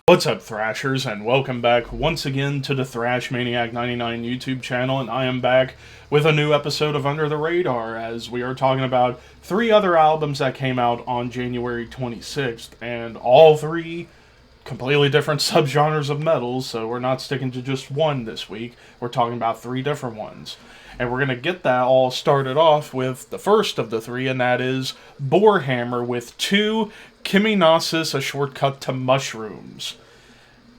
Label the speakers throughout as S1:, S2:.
S1: What's up, Thrashers, and welcome back once again to the Thrash Maniac 99 YouTube channel, and I am back with a new episode of Under the Radar, as we are talking about three other albums that came out on January 26th, and all three completely different subgenres of metal, so we're not sticking to just one this week. We're talking about three different ones. And we're going to get that all started off with the first of the three, and that is Boarhammer with 2 Chemognosis, a shortcut to mushrooms.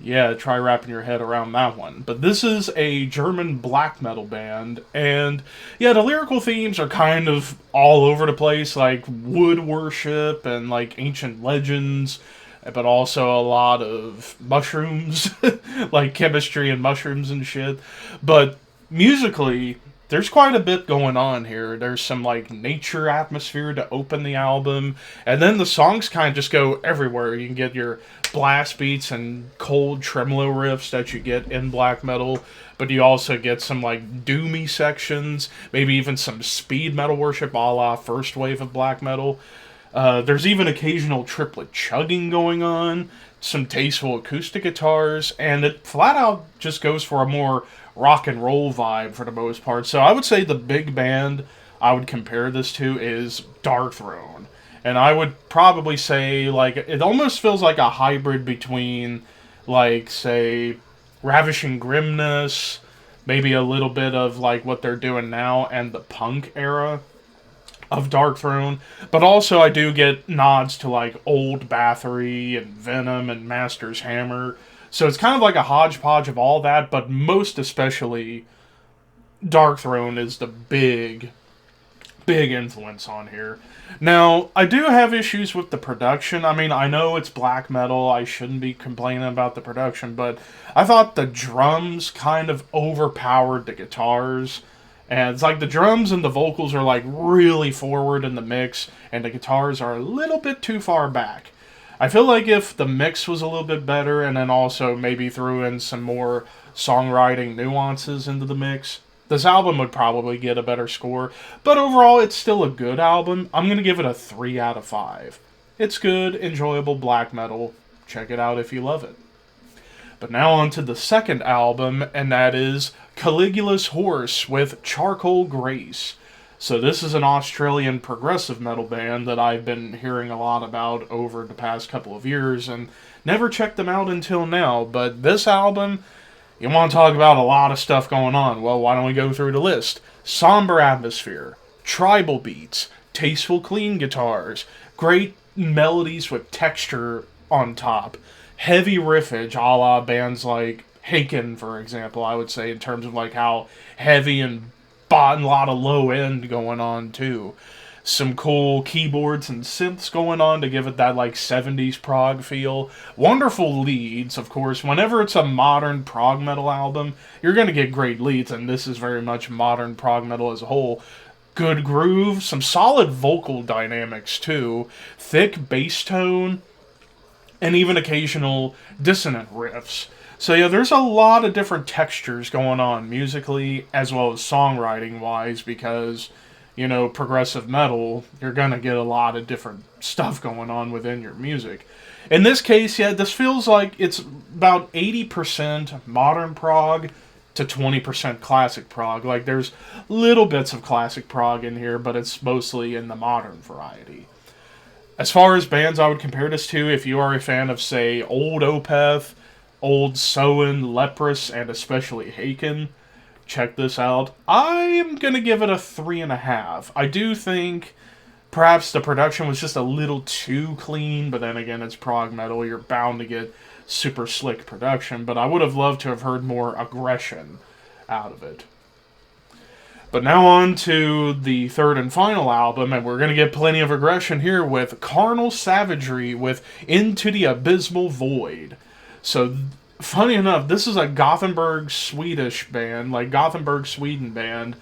S1: Yeah, try wrapping your head around that one. But this is a German black metal band, and yeah, the lyrical themes are kind of all over the place, like wood worship and like ancient legends, but also a lot of mushrooms, like chemistry and mushrooms and shit. But musically, there's quite a bit going on here. There's some like nature atmosphere to open the album, and then the songs kind of just go everywhere. You can get your blast beats and cold tremolo riffs that you get in black metal, but you also get some like doomy sections, maybe even some speed metal worship a la first wave of black metal. There's even occasional triplet chugging going on, some tasteful acoustic guitars, and it flat out just goes for a more rock and roll vibe for the most part. So I would say the big band I would compare this to is Darkthrone. And I would probably say, like, it almost feels like a hybrid between, like, say, Ravishing Grimness, maybe a little bit of, like, what they're doing now, and the punk era of Darkthrone. But also I do get nods to, like, Old Bathory and Venom and Master's Hammer. So it's kind of like a hodgepodge of all that, but most especially Darkthrone is the big influence on here. Now, I do have issues with the production. I mean, I know it's black metal, I shouldn't be complaining about the production, but I thought the drums kind of overpowered the guitars. And it's like the drums and the vocals are like really forward in the mix, and the guitars are a little bit too far back. I feel like if the mix was a little bit better, and then also maybe threw in some more songwriting nuances into the mix, this album would probably get a better score. But overall, it's still a good album. I'm going to give it a 3 out of 5. It's good, enjoyable black metal. Check it out if you love it. But now on to the second album, and that is Caligula's Horse with Charcoal Grace. So this is an Australian progressive metal band that I've been hearing a lot about over the past couple of years, and never checked them out until now. But this album, you want to talk about a lot of stuff going on. Well, why don't we go through the list? Somber atmosphere, tribal beats, tasteful clean guitars, great melodies with texture on top, heavy riffage a la bands like Haken, for example, I would say, in terms of like how heavy and a lot of low end going on too. Some cool keyboards and synths going on to give it that like 70s prog feel. Wonderful leads, of course. Whenever it's a modern prog metal album, you're going to get great leads, and this is very much modern prog metal as a whole. Good groove, some solid vocal dynamics too, thick bass tone, and even occasional dissonant riffs. So yeah, there's a lot of different textures going on musically as well as songwriting-wise, because, you know, progressive metal, you're going to get a lot of different stuff going on within your music. In this case, yeah, this feels like it's about 80% modern prog to 20% classic prog. Like, there's little bits of classic prog in here, but it's mostly in the modern variety. As far as bands I would compare this to, if you are a fan of, say, old Opeth, old Soen, Leprous, and especially Haken, check this out. I am going to give it a 3.5. I do think perhaps the production was just a little too clean, but then again, it's prog metal. You're bound to get super slick production, but I would have loved to have heard more aggression out of it. But now on to the third and final album, and we're going to get plenty of aggression here with Carnal Savagery with Into the Abysmal Void. So, funny enough, this is a Gothenburg Swedish band, like Gothenburg, Sweden band,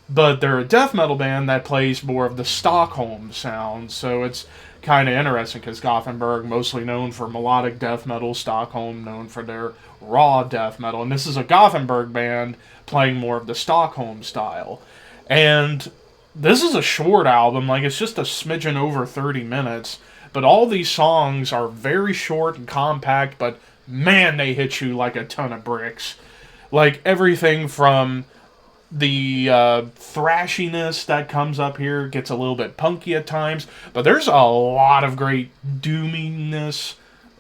S1: but they're a death metal band that plays more of the Stockholm sound, so it's kind of interesting because Gothenburg, mostly known for melodic death metal, Stockholm known for their raw death metal, and this is a Gothenburg band playing more of the Stockholm style. And this is a short album, like it's just a smidgen over 30 minutes, But all these songs are very short and compact, but man, they hit you like a ton of bricks. Like everything from the thrashiness that comes up here gets a little bit punky at times, but there's a lot of great doominess,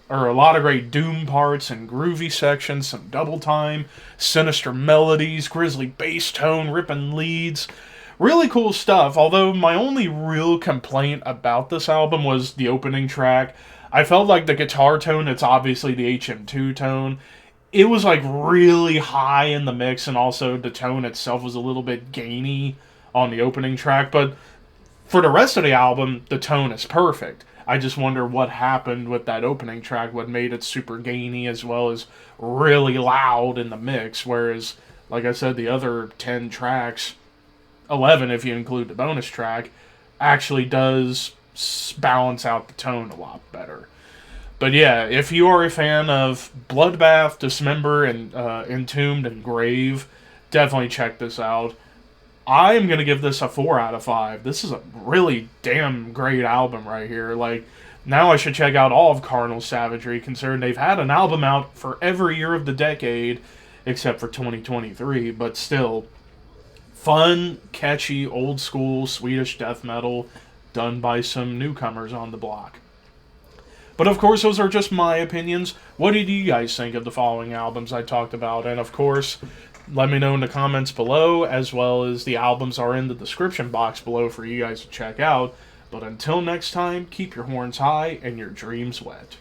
S1: or a lot of great doom parts and groovy sections, some double time, sinister melodies, grisly bass tone, ripping leads. Really cool stuff, although my only real complaint about this album was the opening track. I felt like the guitar tone, it's obviously the HM2 tone, it was like really high in the mix, and also the tone itself was a little bit gainy on the opening track, but for the rest of the album, the tone is perfect. I just wonder what happened with that opening track, what made it super gainy as well as really loud in the mix, whereas, like I said, the other 10 tracks, 11 if you include the bonus track, actually does balance out the tone a lot better. But yeah, if you are a fan of Bloodbath, Dismember, and Entombed, and Grave, definitely check this out. I am going to give this a 4 out of 5. This is a really damn great album right here. Like, now I should check out all of Carnal Savagery, considering they've had an album out for every year of the decade, except for 2023, but still, fun, catchy, old school Swedish death metal done by some newcomers on the block. But of course, those are just my opinions. What did you guys think of the following albums I talked about? And of course, let me know in the comments below, as well as the albums are in the description box below for you guys to check out. But until next time, keep your horns high and your dreams wet.